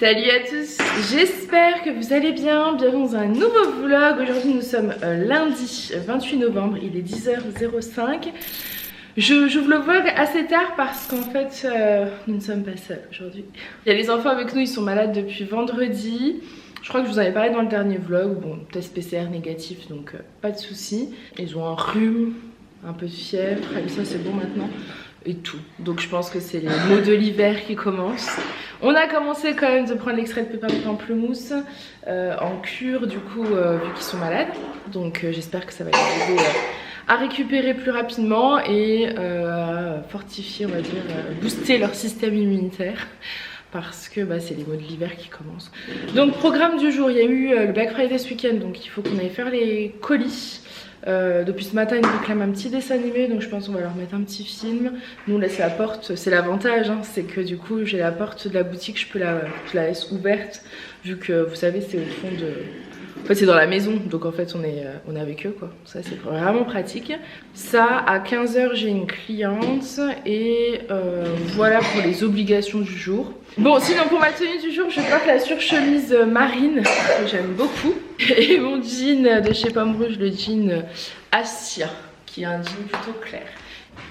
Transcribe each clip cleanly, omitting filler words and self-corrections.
Salut à tous, j'espère que vous allez bien, bienvenue dans un nouveau vlog. Aujourd'hui nous sommes lundi 28 novembre, il est 10h05. J'ouvre le vlog assez tard parce qu'en fait nous ne sommes pas seuls aujourd'hui. Il y a les enfants avec nous, ils sont malades depuis vendredi. Je crois que je vous en avais parlé dans le dernier vlog, bon test PCR négatif donc pas de soucis. Ils ont un rhume, un peu de fièvre, et ça c'est bon maintenant. Et tout, donc je pense que c'est les maux de l'hiver qui commencent. On a commencé quand même de prendre l'extrait de pépins de pamplemousse en cure du coup vu qu'ils sont malades. Donc j'espère que ça va les aider à récupérer plus rapidement et fortifier, on va dire, booster leur système immunitaire. Parce que c'est les maux de l'hiver qui commencent. Donc programme du jour, il y a eu le Black Friday ce week-end, donc il faut qu'on aille faire les colis. Depuis ce matin ils nous réclament un petit dessin animé, donc je pense qu'on va leur mettre un petit film. Nous on laisse la porte, c'est l'avantage hein, c'est que du coup j'ai la porte de la boutique, je la laisse ouverte vu que vous savez c'est au fond de... En fait c'est dans la maison, donc en fait on est avec eux quoi. Ça c'est vraiment pratique. Ça à 15 h j'ai une cliente et voilà pour les obligations du jour. Bon sinon pour ma tenue du jour je porte la surchemise marine que j'aime beaucoup. Et mon jean de chez Pomme Rouge, le jean Assia, qui est un jean plutôt clair.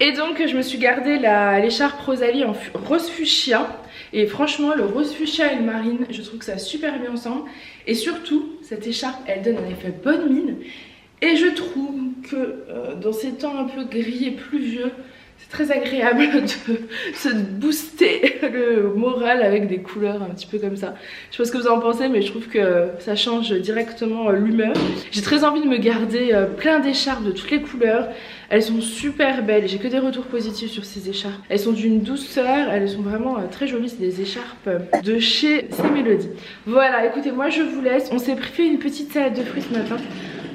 Et donc je me suis gardé l'écharpe Rosalie en rose fuchsia. Et franchement le rose fuchsia et le marine, je trouve que ça va super bien ensemble. Et surtout cette écharpe elle donne un effet bonne mine. Et je trouve que dans ces temps un peu gris et pluvieux, c'est très agréable de se booster le moral avec des couleurs un petit peu comme ça. Je sais pas ce que vous en pensez mais je trouve que ça change directement l'humeur. J'ai très envie de me garder plein d'écharpes de toutes les couleurs. Elles sont super belles, j'ai que des retours positifs sur ces écharpes. Elles sont d'une douceur, elles sont vraiment très jolies, c'est des écharpes de chez C-Mélodie. Voilà, écoutez, moi je vous laisse. On s'est fait une petite salade de fruits ce matin.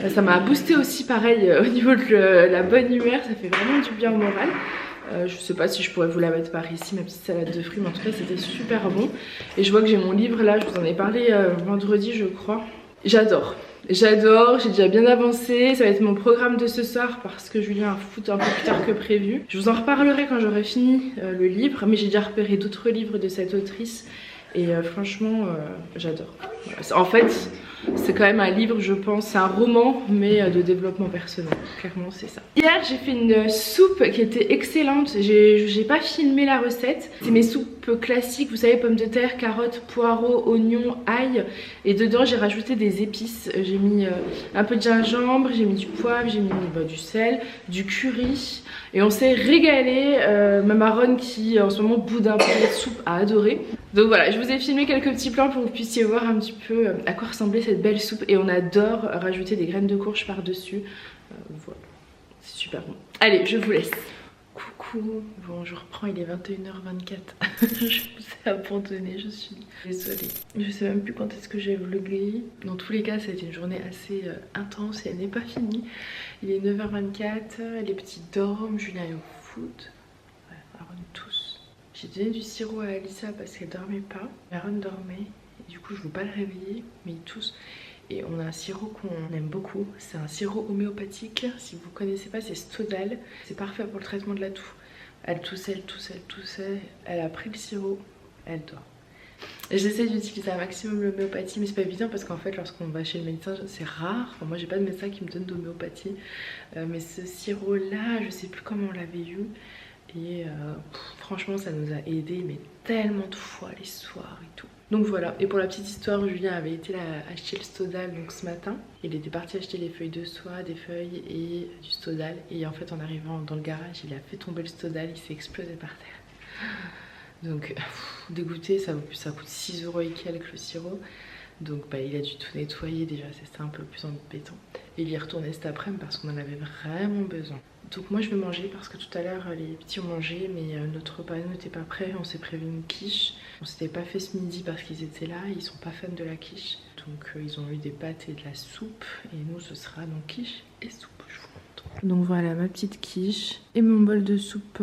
Ça m'a boosté aussi pareil au niveau de la bonne humeur, ça fait vraiment du bien au moral. Je sais pas si je pourrais vous la mettre par ici, ma petite salade de fruits, mais en tout cas c'était super bon. Et je vois que j'ai mon livre là, je vous en ai parlé vendredi je crois. J'adore, j'ai déjà bien avancé, ça va être mon programme de ce soir parce que Julien a foot un peu plus tard que prévu. Je vous en reparlerai quand j'aurai fini le livre, mais j'ai déjà repéré d'autres livres de cette autrice. Et franchement j'adore. En fait c'est quand même un livre je pense, c'est un roman mais de développement personnel, clairement c'est ça. Hier j'ai fait une soupe qui était excellente, j'ai pas filmé la recette. C'est mes soupes classiques, vous savez, pommes de terre, carottes, poireaux, oignons, ail. Et dedans j'ai rajouté des épices, j'ai mis un peu de gingembre, j'ai mis du poivre, j'ai mis du sel, du curry. Et on s'est régalé, ma marronne qui en ce moment boude un peu de soupe a adoré. Donc voilà, je vous ai filmé quelques petits plans pour que vous puissiez voir un petit peu à quoi ressemblait cette belle soupe. Et on adore rajouter des graines de courge par dessus. Voilà, c'est super bon. Allez, je vous laisse. Coucou, bon je reprends, il est 21h24. Je vous ai abandonné, je suis désolée. Je sais même plus quand est-ce que j'ai vlogué. Dans tous les cas ça a été une journée assez intense et elle n'est pas finie. Il est 9h24, les petits dorment, Julien est au foot. Voilà, Aaron tous. J'ai donné du sirop à Alissa parce qu'elle dormait pas. Aaron dormait et du coup je ne veux pas le réveiller mais il tousse. Et on a un sirop qu'on aime beaucoup, c'est un sirop homéopathique. Si vous ne connaissez pas, c'est Stodal. C'est parfait pour le traitement de la toux. Elle toussait, elle a pris le sirop, elle dort. J'essaie d'utiliser un maximum l'homéopathie, mais c'est pas évident parce qu'en fait lorsqu'on va chez le médecin c'est rare. Enfin, moi j'ai pas de médecin qui me donne d'homéopathie, mais ce sirop là je sais plus comment on l'avait eu. Et franchement ça nous a aidé mais tellement de fois les soirs et tout. Donc voilà, et pour la petite histoire, Julien avait été acheter le Stodal donc ce matin. Il était parti acheter les feuilles de soie, des feuilles et du Stodal. Et en fait en arrivant dans le garage, il a fait tomber le Stodal, il s'est explosé par terre. Donc dégoûté, ça coûte 6 € et quelques le sirop. Donc il a dû tout nettoyer déjà, c'est un peu plus embêtant. Et il y est retourné cet après-midi parce qu'on en avait vraiment besoin. Donc moi je vais manger parce que tout à l'heure les petits ont mangé mais notre repas n'était pas prêt. On s'est prévu une quiche. On s'était pas fait ce midi parce qu'ils étaient là, ils sont pas fans de la quiche. Donc ils ont eu des pâtes et de la soupe. Et nous ce sera donc quiche et soupe, je vous montre. Donc voilà ma petite quiche et mon bol de soupe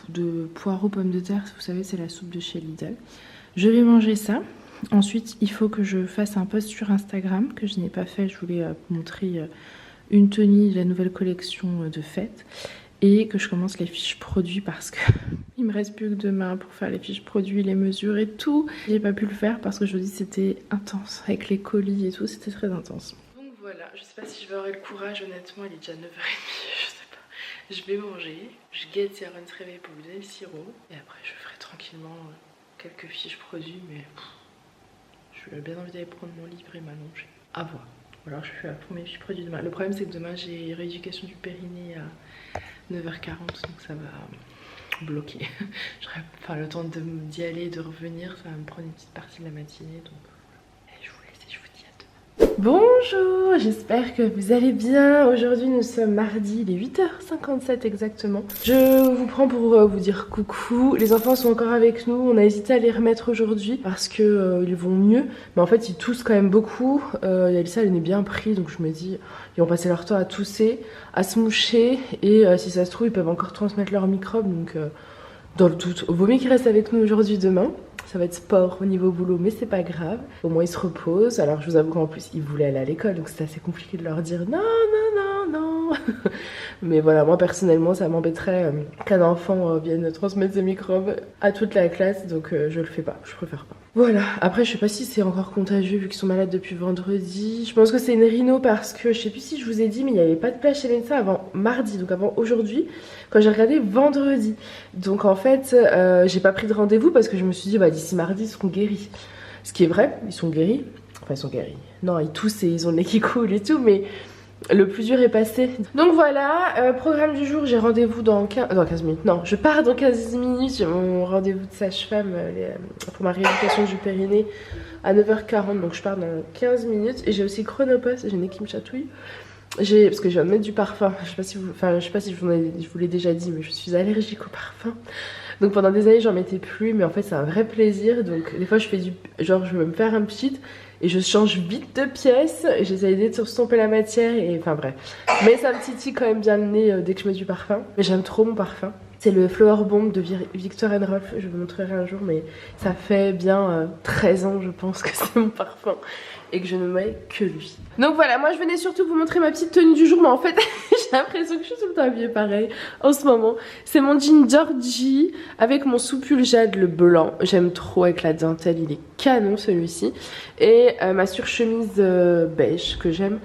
de poireaux pommes de terre. Vous savez c'est la soupe de chez Lidl. Je vais manger ça. Ensuite il faut que je fasse un post sur Instagram que je n'ai pas fait. Je voulais vous montrer une tenue de la nouvelle collection de fête et que je commence les fiches produits parce que Il me reste plus que demain pour faire les fiches produits, les mesures et tout. J'ai pas pu le faire parce que jeudi c'était intense avec les colis et tout, c'était très intense. Donc voilà, je sais pas si je vais avoir le courage, honnêtement, il est déjà 9h30, je sais pas. Je vais manger, je guette si Aaron se réveille pour lui donner le sirop et après je ferai tranquillement quelques fiches produits, mais j'ai bien envie d'aller prendre mon livre et m'allonger. À voir. Ou alors je fais pour mes fiches produits demain. Le problème c'est que demain j'ai rééducation du périnée à 9h40, donc ça va bloquer. J'aurai pas le temps d'y aller et de revenir, ça va me prendre une petite partie de la matinée, donc je vous laisse et je vous dis à demain. Bonjour, j'espère que vous allez bien. Aujourd'hui nous sommes mardi, il est 8h57 exactement. Je vous prends pour vous dire coucou. Les enfants sont encore avec nous, on a hésité à les remettre aujourd'hui parce que ils vont mieux. Mais en fait ils toussent quand même beaucoup. Yalissa elle est bien pris, donc je me dis ils vont passer leur temps à tousser, à se moucher. Et si ça se trouve ils peuvent encore transmettre leurs microbes. Donc dans le doute, vaut mieux qu'ils restent avec nous aujourd'hui, demain. Ça va être sport au niveau boulot, mais c'est pas grave. Au moins ils se reposent. Alors je vous avoue qu'en plus ils voulaient aller à l'école, donc c'était assez compliqué de leur dire non, non, non, non. Mais voilà, moi personnellement ça m'embêterait qu'un enfant vienne transmettre ses microbes à toute la classe, donc je le fais pas, je préfère pas. Voilà, après je sais pas si c'est encore contagieux vu qu'ils sont malades depuis vendredi. Je pense que c'est une rhino parce que je sais plus si je vous ai dit, mais il n'y avait pas de place chez le médecin avant mardi, donc avant aujourd'hui, quand j'ai regardé vendredi. Donc en fait j'ai pas pris de rendez-vous parce que je me suis dit bah d'ici mardi ils seront guéris. Ce qui est vrai, ils sont guéris. Enfin ils sont guéris. Non, ils toussent et ils ont le nez qui coule et tout, mais le plus dur est passé. Donc voilà, programme du jour, j'ai rendez-vous dans 15 minutes. Non, je pars dans 15 minutes. J'ai mon rendez-vous de sage-femme pour ma rééducation du périnée à 9h40. Donc je pars dans 15 minutes. Et j'ai aussi Chronopost, j'ai le nez qui me chatouille. Parce que je viens de mettre du parfum. Je sais pas si je vous l'ai déjà dit, mais je suis allergique au parfum. Donc pendant des années j'en mettais plus, mais en fait c'est un vrai plaisir. Donc des fois je fais genre je veux me faire un pchit et je change vite de pièce, j'essaye d'estomper la matière et enfin bref. Mais ça me titille quand même bien le nez dès que je mets du parfum. Mais j'aime trop mon parfum. C'est le Flower Bomb de Viktor & Rolf, je vous montrerai un jour, mais ça fait bien 13 ans je pense que c'est mon parfum et que je ne mets que lui. Donc voilà, moi je venais surtout vous montrer ma petite tenue du jour, mais en fait j'ai l'impression que je suis tout le temps habillée pareil en ce moment. C'est mon jean Georgie avec mon soupul jade le blanc, j'aime trop avec la dentelle, il est canon celui-ci. Et ma surchemise beige que j'aime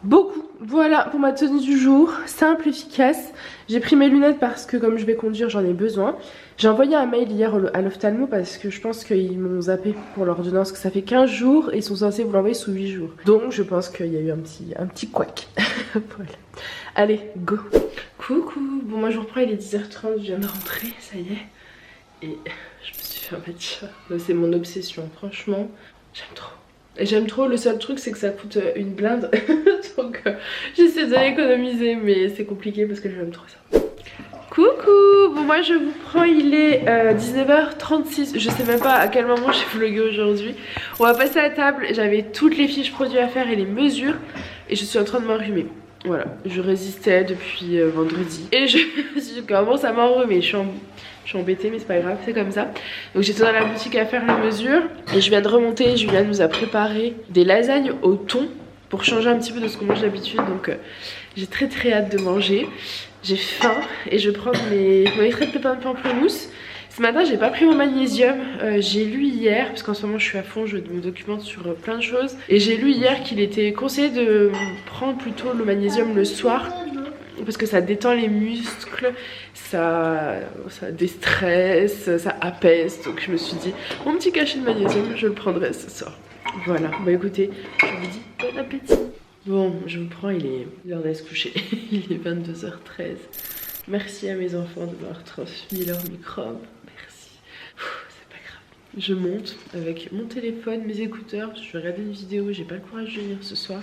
beaucoup. Voilà pour ma tenue du jour, simple, efficace. J'ai pris mes lunettes parce que comme je vais conduire j'en ai besoin. J'ai envoyé un mail hier à l'ophtalmo parce que je pense qu'ils m'ont zappé pour l'ordonnance, que ça fait 15 jours et ils sont censés vous l'envoyer sous 8 jours. Donc je pense qu'il y a eu un petit couac. Voilà. Allez, go. Coucou, bon moi je vous reprends, il est 10h30, je viens de rentrer, ça y est. Et je me suis fait un matcha. C'est mon obsession, franchement, j'aime trop. Et j'aime trop, le seul truc c'est que ça coûte une blinde. Donc j'essaie de l'économiser, mais c'est compliqué parce que j'aime trop ça. Coucou, bon moi je vous prends, il est 19h36, je sais même pas à quel moment j'ai vlogué aujourd'hui. On va passer à table, j'avais toutes les fiches produits à faire et les mesures et je suis en train de m'enrhumer. Voilà, je résistais depuis vendredi et je commence à m'enrhumer, je suis embêtée mais c'est pas grave, c'est comme ça. Donc j'étais dans la boutique à faire les mesures et je viens de remonter, Julia nous a préparé des lasagnes au thon pour changer un petit peu de ce qu'on mange d'habitude, donc j'ai très hâte de manger. J'ai faim et je prends mon extrait de pépins de pamplemousse. Ce matin j'ai pas pris mon magnésium, j'ai lu hier, parce qu'en ce moment je suis à fond, je me documente sur plein de choses. Et j'ai lu hier qu'il était conseillé de prendre plutôt le magnésium le soir, parce que ça détend les muscles, ça déstresse, ça apaise. Donc je me suis dit, mon petit cachet de magnésium, je le prendrai ce soir. Voilà, bon écoutez, je vous dis bon appétit. Bon, je vous prends, il est l'heure d'aller se coucher, il est 22h13. Merci à mes enfants de m'avoir transmis leurs microbes, merci. C'est pas grave. Je monte avec mon téléphone, mes écouteurs, je vais regarder une vidéo, j'ai pas le courage de lire ce soir.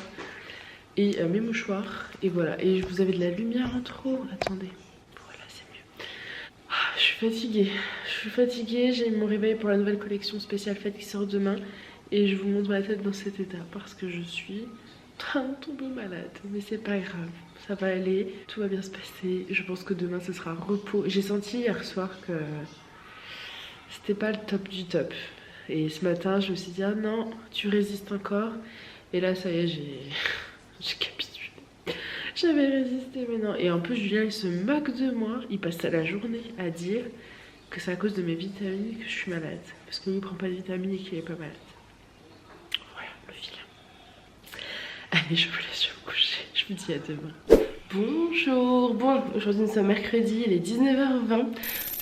Et mes mouchoirs, et voilà. Et vous avez de la lumière en trop, attendez. Voilà, c'est mieux. Je suis fatiguée, j'ai mon réveil pour la nouvelle collection spéciale fête qui sort demain. Et je vous montre ma tête dans cet état parce que je suis tombée malade, mais c'est pas grave, ça va aller, tout va bien se passer. Je pense que demain ce sera repos. J'ai senti hier soir que c'était pas le top du top et ce matin je me suis dit ah non tu résistes encore et là ça y est j'ai capitulé. J'avais résisté mais non. Et en plus Julien il se moque de moi, il passe la journée à dire que c'est à cause de mes vitamines que je suis malade. Parce qu'il ne prend pas de vitamines et qu'il est pas malade. Voilà, le film. Allez, je vous laisse vous coucher. Je vous dis à demain. Bonjour. Bon, aujourd'hui nous sommes mercredi, il est 19h20.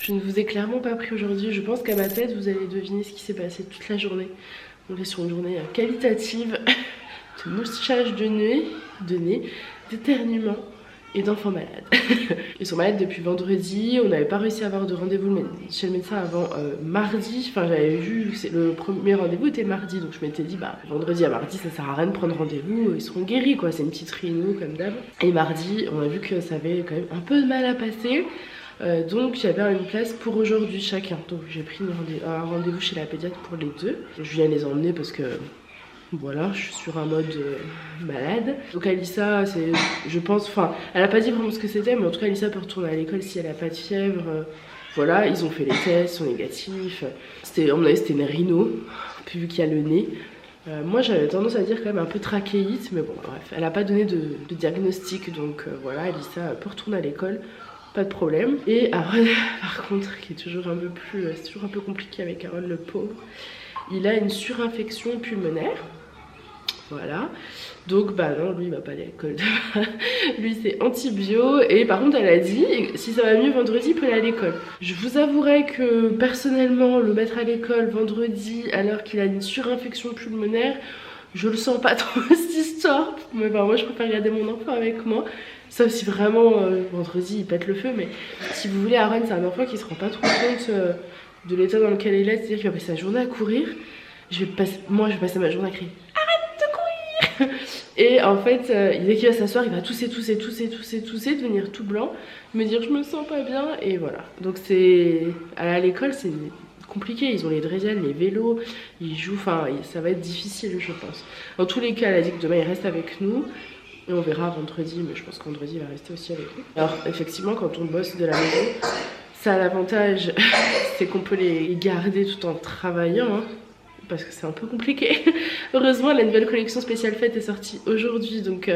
Je ne vous ai clairement pas pris aujourd'hui. Je pense qu'à ma tête, vous allez deviner ce qui s'est passé toute la journée. On est sur une journée qualitative de mouchage de nez, d'éternuement et d'enfants malades. Ils sont malades depuis vendredi. On n'avait pas réussi à avoir de rendez-vous chez le médecin avant mardi. Enfin, j'avais vu que le premier rendez-vous était mardi. Donc je m'étais dit, bah vendredi à mardi, ça sert à rien de prendre rendez-vous. Ils seront guéris, quoi. C'est une petite rhino comme d'hab. Et mardi, on a vu que ça avait quand même un peu de mal à passer. Donc j'avais une place pour aujourd'hui chacun. Donc j'ai pris un rendez-vous chez la pédiatre pour les deux. Je viens les emmener parce que voilà, je suis sur un mode malade. Donc Alissa, c'est, je pense, enfin, elle a pas dit vraiment ce que c'était, mais en tout cas Alissa peut retourner à l'école si elle a pas de fièvre. Voilà, ils ont fait les tests, ils sont négatifs. C'était, on avait, c'était une rhino, puis vu qu'il y a le nez. Moi j'avais tendance à dire quand même un peu trachéite, mais bon bref, elle a pas donné de diagnostic, donc voilà, Alissa peut retourner à l'école. Pas de problème. Et Aaron, par contre, qui est toujours un peu plus, c'est toujours un peu compliqué avec Aaron le pauvre. Il a une surinfection pulmonaire. Voilà. Donc bah non, lui il va pas aller à l'école demain. Lui c'est antibio. Et par contre elle a dit, si ça va mieux vendredi, il peut aller à l'école. Je vous avouerai que personnellement, le mettre à l'école vendredi alors qu'il a une surinfection pulmonaire, je le sens pas trop cette histoire. Mais bah moi je préfère garder mon enfant avec moi. Sauf si vraiment vendredi il pète le feu. Mais si vous voulez, Aaron c'est un enfant qui se rend pas trop compte de l'état dans lequel il est. C'est-à-dire qu'il va passer sa journée à courir. Moi je vais passer ma journée à crier arrête de courir. Et en fait dès qu'il va s'asseoir il va tousser, devenir tout blanc, me dire je me sens pas bien. Et voilà. Donc c'est à l'école c'est compliqué, ils ont les dressels, les vélos, ils jouent, enfin ça va être difficile je pense. Dans tous les cas elle a dit que demain il reste avec nous. Et on verra vendredi, mais je pense que vendredi il va rester aussi avec nous. Alors effectivement quand on bosse de la maison, ça a l'avantage c'est qu'on peut les garder tout en travaillant, hein, parce que c'est un peu compliqué. Heureusement la nouvelle collection spéciale fête est sortie aujourd'hui, donc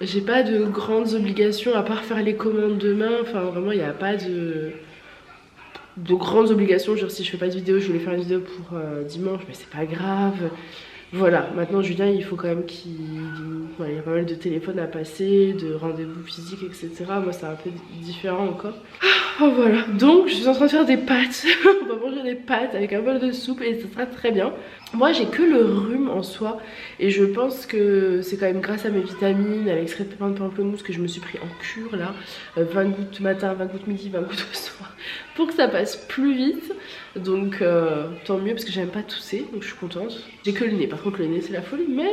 j'ai pas de grandes obligations à part faire les commandes demain. Enfin vraiment il n'y a pas de grandes obligations. Genre si je fais pas de vidéo, je voulais faire une vidéo pour dimanche, mais c'est pas grave. Voilà, maintenant Julien il faut quand même qu'il... il y a pas mal de téléphones à passer, de rendez-vous physiques, etc. Moi c'est un peu différent encore. Oh voilà, donc je suis en train de faire des pâtes. On va manger des pâtes avec un bol de soupe et ça sera très bien. Moi j'ai que le rhume en soi et je pense que c'est quand même grâce à mes vitamines, à l'extrait de pépins de pamplemousse que je me suis pris en cure là. 20 gouttes matin, 20 gouttes midi, 20 gouttes au soir, pour que ça passe plus vite. Donc tant mieux parce que j'aime pas tousser, donc je suis contente. J'ai que le nez, par contre le nez c'est la folie, mais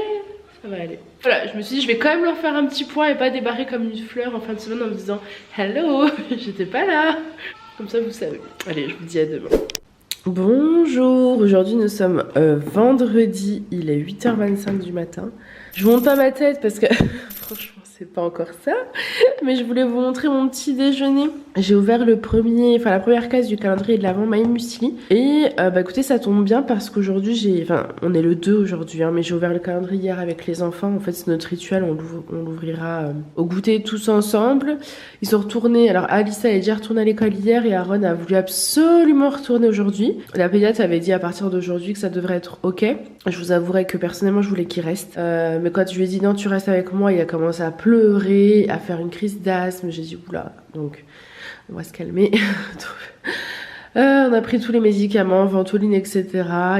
ça va aller. Voilà, je me suis dit je vais quand même leur faire un petit point et pas débarrer comme une fleur en fin de semaine en me disant hello, j'étais pas là. Comme ça vous savez. Allez, je vous dis à demain. Bonjour, aujourd'hui nous sommes vendredi, il est 8h25 du matin. Je monte pas ma tête parce que franchement c'est pas encore ça, mais je voulais vous montrer mon petit déjeuner. J'ai ouvert la première case du calendrier de l'Avent My Muesli et bah écoutez ça tombe bien parce qu'aujourd'hui on est le 2 aujourd'hui, hein, mais j'ai ouvert le calendrier hier avec les enfants. En fait c'est notre rituel, on l'ouvrira au goûter tous ensemble. Ils sont retournés, alors Alissa est déjà retournée à l'école hier et Aaron a voulu absolument retourner aujourd'hui. La pédiatre avait dit à partir d'aujourd'hui que ça devrait être ok. Je vous avouerai que personnellement je voulais qu'il reste, mais quand je lui ai dit non tu restes avec moi, il a commencé à pleurer, à faire une crise d'asthme. J'ai dit oula, donc on va se calmer. On a pris tous les médicaments, Ventoline, etc.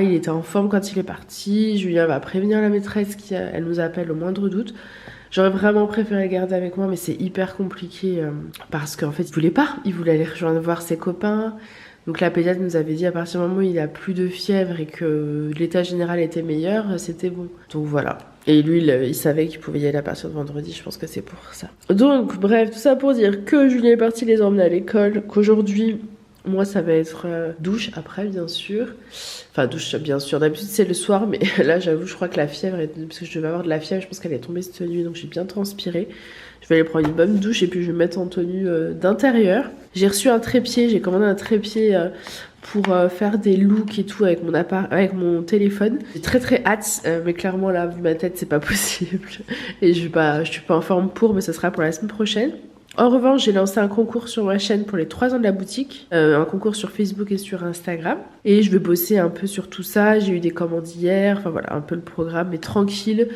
Il était en forme quand il est parti. Julien va prévenir la maîtresse elle nous appelle au moindre doute. J'aurais vraiment préféré le garder avec moi, mais c'est hyper compliqué parce qu'en fait il voulait pas, il voulait aller rejoindre voir ses copains. Donc la pédiatre nous avait dit à partir du moment où il a plus de fièvre et que l'état général était meilleur, c'était bon. Donc voilà. Et lui, il savait qu'il pouvait y aller à partir de vendredi, je pense que c'est pour ça. Donc bref, tout ça pour dire que Julien est parti les emmener à l'école, qu'aujourd'hui, moi ça va être douche après bien sûr. Enfin douche bien sûr, d'habitude c'est le soir, mais là j'avoue je crois que la fièvre, parce que je devais avoir de la fièvre, je pense qu'elle est tombée cette nuit, donc j'ai bien transpiré. Je vais aller prendre une bonne douche et puis je vais me mettre en tenue d'intérieur. J'ai reçu un trépied, j'ai commandé un trépied pour faire des looks et tout avec mon téléphone. J'ai très hâte, mais clairement là, vu ma tête, c'est pas possible. Et je suis pas en forme pour, mais ce sera pour la semaine prochaine. En revanche, j'ai lancé un concours sur ma chaîne pour les 3 ans de la boutique, un concours sur Facebook et sur Instagram. Et je vais bosser un peu sur tout ça. J'ai eu des commandes hier, enfin voilà, un peu le programme, mais tranquille.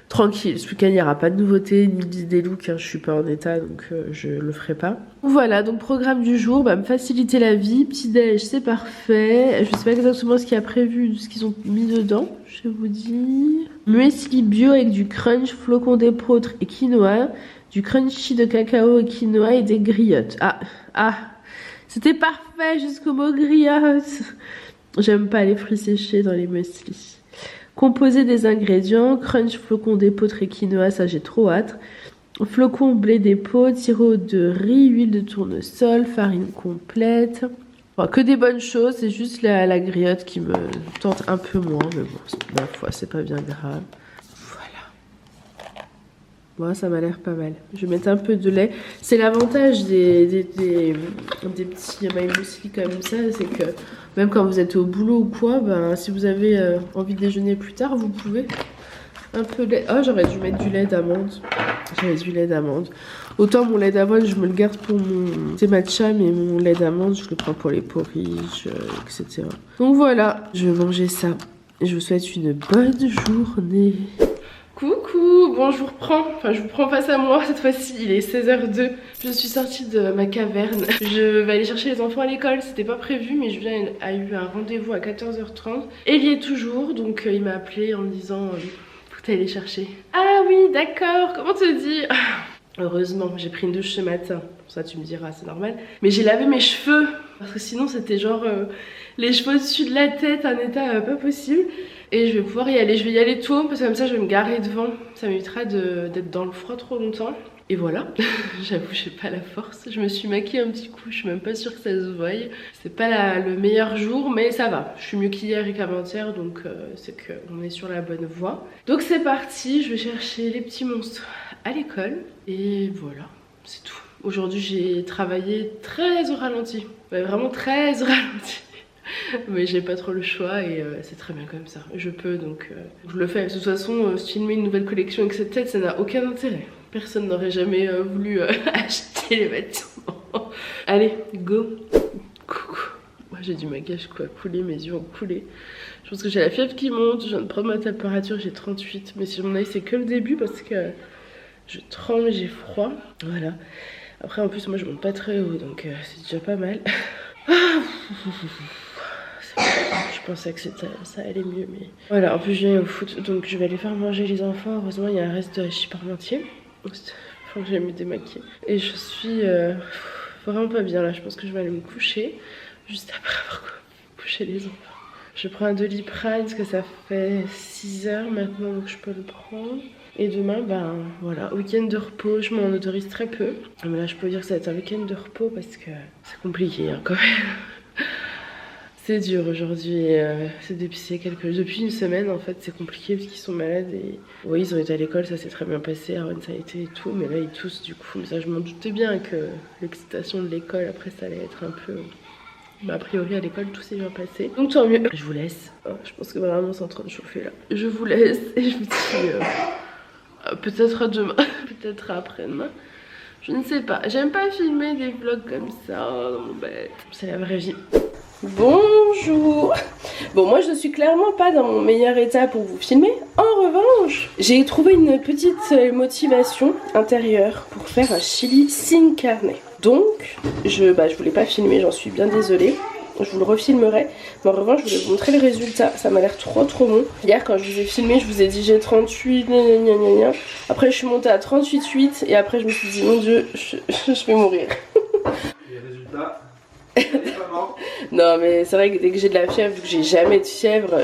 Tranquille, ce week-end il n'y aura pas de nouveautés ni des looks, hein, je suis pas en état donc je le ferai pas. Voilà, donc programme du jour, me faciliter la vie, petit déj c'est parfait, je sais pas exactement ce qu'il y a prévu, ce qu'ils ont mis dedans, je vais vous dire. Muesli bio avec du crunch, flocons d'épeautre et quinoa, du crunchy de cacao et quinoa et des griottes. C'était parfait jusqu'au mot griotte. J'aime pas les fruits séchés dans les muesli. Composer des ingrédients, crunch, flocons d'épeautre et quinoa, ça j'ai trop hâte. Flocons, blé d'épeautre, sirop de riz, huile de tournesol, farine complète. Enfin, que des bonnes choses, c'est juste la griotte qui me tente un peu moins, mais bon, ma foi, c'est pas bien grave. Voilà. Moi, ça m'a l'air pas mal. Je vais mettre un peu de lait. C'est l'avantage des petits my muesli comme ça, c'est que même quand vous êtes au boulot ou quoi, si vous avez envie de déjeuner plus tard, vous pouvez. Un peu de lait. Oh, j'aurais dû mettre du lait d'amande. J'avais du lait d'amande. Autant mon lait d'amande, je me le garde pour mon thé matcha, mais mon lait d'amande, je le prends pour les porridge, etc. Donc voilà, je vais manger ça. Je vous souhaite une bonne journée. Coucou, bon je vous reprends face à moi cette fois-ci, il est 16h02. Je suis sortie de ma caverne. Je vais aller chercher les enfants à l'école, c'était pas prévu mais Julien a eu un rendez-vous à 14h30. Et il y est toujours, donc il m'a appelé en me disant faut aller les chercher. Ah oui d'accord, comment te dire. Heureusement, j'ai pris une douche ce matin. Pour ça tu me diras, c'est normal. Mais j'ai lavé mes cheveux, parce que sinon c'était genre les cheveux au-dessus de la tête, un état pas possible. Et je vais pouvoir y aller, je vais y aller tôt parce que comme ça je vais me garer devant. Ça m'évitera d'être dans le froid trop longtemps. Et voilà, j'avoue j'ai pas la force. Je me suis maquillée un petit coup, je suis même pas sûre que ça se voie. C'est pas le meilleur jour mais ça va. Je suis mieux qu'hier et qu'avant-hier donc c'est qu'on est sur la bonne voie. Donc c'est parti, je vais chercher les petits monstres à l'école. Et voilà, c'est tout. Aujourd'hui j'ai travaillé très au ralenti. Ouais, vraiment très au ralenti. Mais j'ai pas trop le choix et c'est très bien comme ça. Je peux donc je le fais. De toute façon, filmer une nouvelle collection avec cette tête, ça n'a aucun intérêt. Personne n'aurait jamais voulu acheter les vêtements. Allez, go. Coucou. Moi j'ai du maquillage qui a coulé, mes yeux ont coulé. Je pense que j'ai la fièvre qui monte. Je viens de prendre ma température, j'ai 38. Mais si mon avis c'est que le début parce que je tremble, j'ai froid. Voilà. Après en plus moi je monte pas très haut donc c'est déjà pas mal. Je pensais que ça allait mieux mais... Voilà, en plus je viens au foot donc je vais aller faire manger les enfants. Heureusement il y a un reste de hachis parmentier. Faut que j'aille me démaquiller. Et je suis vraiment pas bien là, je pense que je vais aller me coucher juste après avoir couché les enfants. Je prends un Doliprane parce que ça fait 6 heures maintenant donc je peux le prendre. Et demain, voilà, week-end de repos, je m'en autorise très peu. Mais là je peux dire que ça va être un week-end de repos parce que c'est compliqué hein, quand même. C'est dur aujourd'hui, c'est depuis une semaine en fait, c'est compliqué parce qu'ils sont malades et oui ils ont été à l'école, ça s'est très bien passé, Aaron ça a été et tout, mais là ils toussent du coup, mais ça je m'en doutais bien que l'excitation de l'école après ça allait être un peu... Mais a priori à l'école tout s'est bien passé, donc tant mieux. Je vous laisse, je pense que vraiment c'est en train de chauffer là. Je vous laisse et je vous dis peut-être demain, peut-être après-demain. Je ne sais pas, j'aime pas filmer des vlogs comme ça dans mon bête, c'est la vraie vie. Bonjour. Bon moi je ne suis clairement pas dans mon meilleur état pour vous filmer. En revanche j'ai trouvé une petite motivation intérieure pour faire un chili sin carne. Donc je voulais pas filmer, j'en suis bien désolée. Je vous le refilmerai. Mais en revanche je voulais vous montrer le résultat. Ça m'a l'air trop bon. Hier quand je vous ai filmé je vous ai dit j'ai 38 gna gna gna. Après je suis montée à 38,8 et après je me suis dit mon dieu je vais mourir. Les résultats non mais c'est vrai que dès que j'ai de la fièvre, vu que j'ai jamais de fièvre,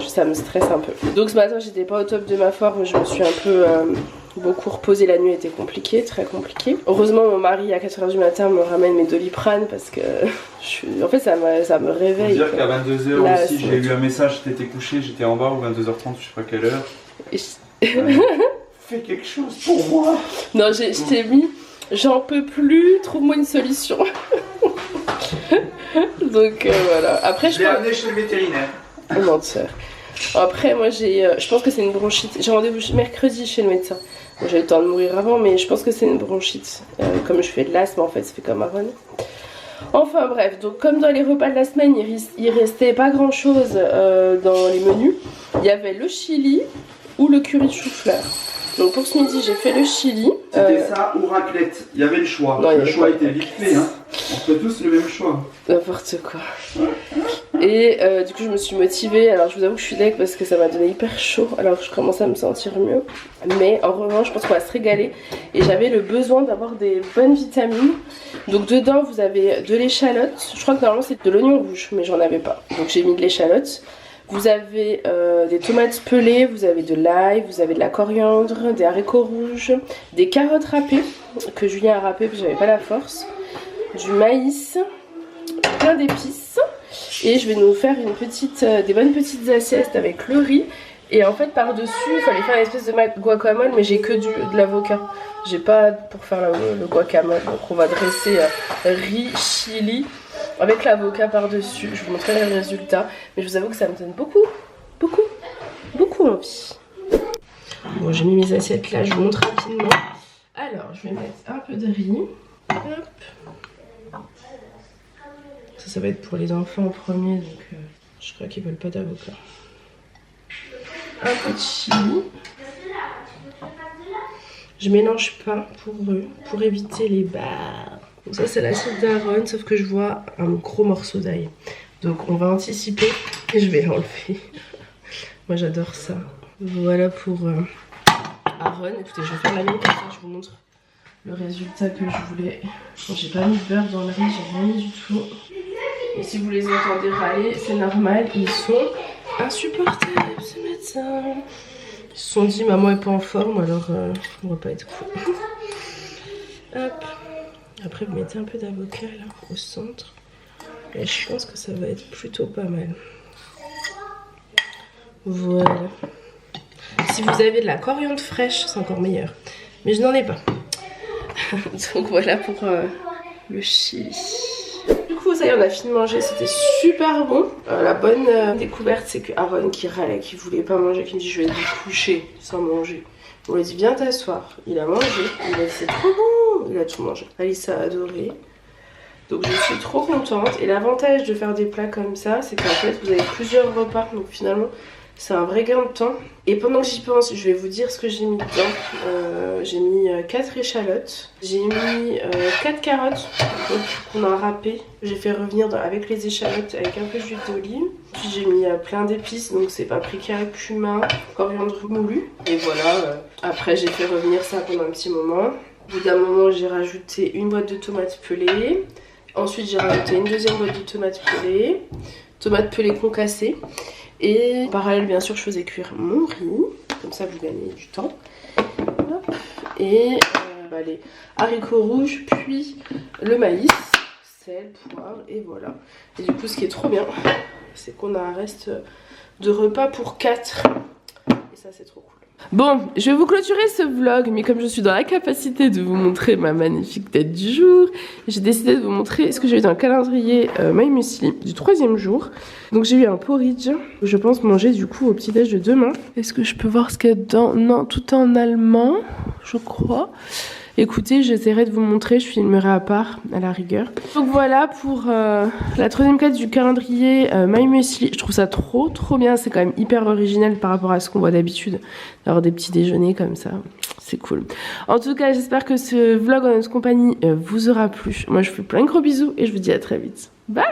ça me stresse un peu. Donc ce matin j'étais pas au top de ma forme, je me suis un peu beaucoup reposée, la nuit était compliquée, très compliquée. Heureusement mon mari à 4h du matin me ramène mes Doliprane parce que en fait ça me réveille. Faut dire qu'à 22h là, aussi j'ai eu un message, t'étais couché, j'étais en bas ou 22h30, je sais pas quelle heure. Fais quelque chose pour moi. Non je t'ai mis, j'en peux plus, trouve-moi une solution. Donc voilà. Après je l'ai amené chez le vétérinaire. Oh menteur. Après moi je pense que c'est une bronchite. J'ai rendez-vous mercredi chez le médecin. Bon, j'ai eu le temps de mourir avant, mais je pense que c'est une bronchite. Comme je fais de l'asthme, en fait, ça fait comme Aaron. Enfin bref, donc comme dans les repas de la semaine, il restait pas grand chose dans les menus. Il y avait le chili ou le curry de chou-fleur. Donc pour ce midi, j'ai fait le chili. C'était ça ou raclette. Il y avait le choix. Non, le choix était vite fait. Hein. On fait tous le même choix. N'importe quoi. Et du coup, je me suis motivée. Alors je vous avoue que je suis deg parce que ça m'a donné hyper chaud. Alors je commence à me sentir mieux. Mais en revanche, je pense qu'on va se régaler. Et j'avais le besoin d'avoir des bonnes vitamines. Donc dedans, vous avez de l'échalote. Je crois que normalement c'est de l'oignon rouge, mais j'en avais pas. Donc j'ai mis de l'échalote. Vous avez des tomates pelées, vous avez de l'ail, vous avez de la coriandre, des haricots rouges, des carottes râpées, que Julien a râpées parce que j'avais pas la force, du maïs, plein d'épices. Et je vais nous faire des bonnes petites assiettes avec le riz. Et en fait par-dessus, il fallait faire une espèce de guacamole, mais j'ai que de l'avocat. J'ai pas pour faire le guacamole, donc on va dresser riz, chili, avec l'avocat par-dessus. Je vous montrerai le résultat. Mais je vous avoue que ça me donne beaucoup envie. Bon, j'ai mis mes assiettes là, je vous montre rapidement. Alors, je vais mettre un peu de riz. Hop. Ça va être pour les enfants en premier, donc je crois qu'ils veulent pas d'avocat. Un peu de chili. Je mélange pas pour eux, pour éviter les barres. Donc ça c'est l'assiette d'Aaron, sauf que je vois un gros morceau d'ail. Donc on va anticiper et je vais l'enlever. Moi j'adore ça. Voilà pour Aaron. Écoutez, je vais faire la même comme ça, je vous montre le résultat que je voulais. Bon, j'ai pas mis de beurre dans le riz, j'ai rien mis du tout. Et si vous les entendez râler, c'est normal, ils sont insupportables ces médecins. Ils se sont dit maman est pas en forme, alors on va pas être fou. Hop. Après vous mettez un peu d'avocat là au centre. Et je pense que ça va être plutôt pas mal. Voilà. Si vous avez de la coriandre fraîche, c'est encore meilleur. Mais je n'en ai pas. Donc voilà pour le chili. Du coup ça y est, on a fini de manger, c'était super bon. La bonne découverte c'est que Aaron qui râlait, qui voulait pas manger, qui me dit je vais te coucher sans manger. On lui a dit viens t'asseoir, il a mangé, il a dit c'est trop bon, il a tout mangé. Alice a adoré. Donc je suis trop contente. Et l'avantage de faire des plats comme ça, c'est qu'en fait vous avez plusieurs repas. Donc finalement c'est un vrai gain de temps. Et pendant que j'y pense, je vais vous dire ce que j'ai mis dedans. J'ai mis 4 échalotes. J'ai mis 4 carottes qu'on a râpées. J'ai fait revenir avec les échalotes avec un peu d'huile d'olive. Puis j'ai mis plein d'épices. Donc c'est paprika, cumin, coriandre moulu. Et voilà. Après j'ai fait revenir ça pendant un petit moment. Au bout d'un moment j'ai rajouté une boîte de tomates pelées. Ensuite j'ai rajouté une deuxième boîte de tomates pelées. Tomates pelées concassées. Et en parallèle, bien sûr, je faisais cuire mon riz. Comme ça, vous gagnez du temps. Et les haricots rouges, puis le maïs, sel, poivre, et voilà. Et du coup, ce qui est trop bien, c'est qu'on a un reste de repas pour 4. Et ça, c'est trop cool. Bon, je vais vous clôturer ce vlog, mais comme je suis dans la capacité de vous montrer ma magnifique tête du jour, j'ai décidé de vous montrer ce que j'ai eu dans le calendrier My Muesli du 3e jour. Donc j'ai eu un porridge, que je pense manger du coup au petit-déj de demain. Est-ce que je peux voir ce qu'il y a dedans? Non, tout est en allemand, je crois. Écoutez, j'essaierai de vous montrer, je filmerai à part, à la rigueur. Donc voilà pour la 3e case du calendrier My Muesli. Je trouve ça trop bien, c'est quand même hyper original par rapport à ce qu'on voit d'habitude, d'avoir des petits déjeuners comme ça, c'est cool. En tout cas, j'espère que ce vlog en notre compagnie vous aura plu. Moi, je vous fais plein de gros bisous et je vous dis à très vite. Bye!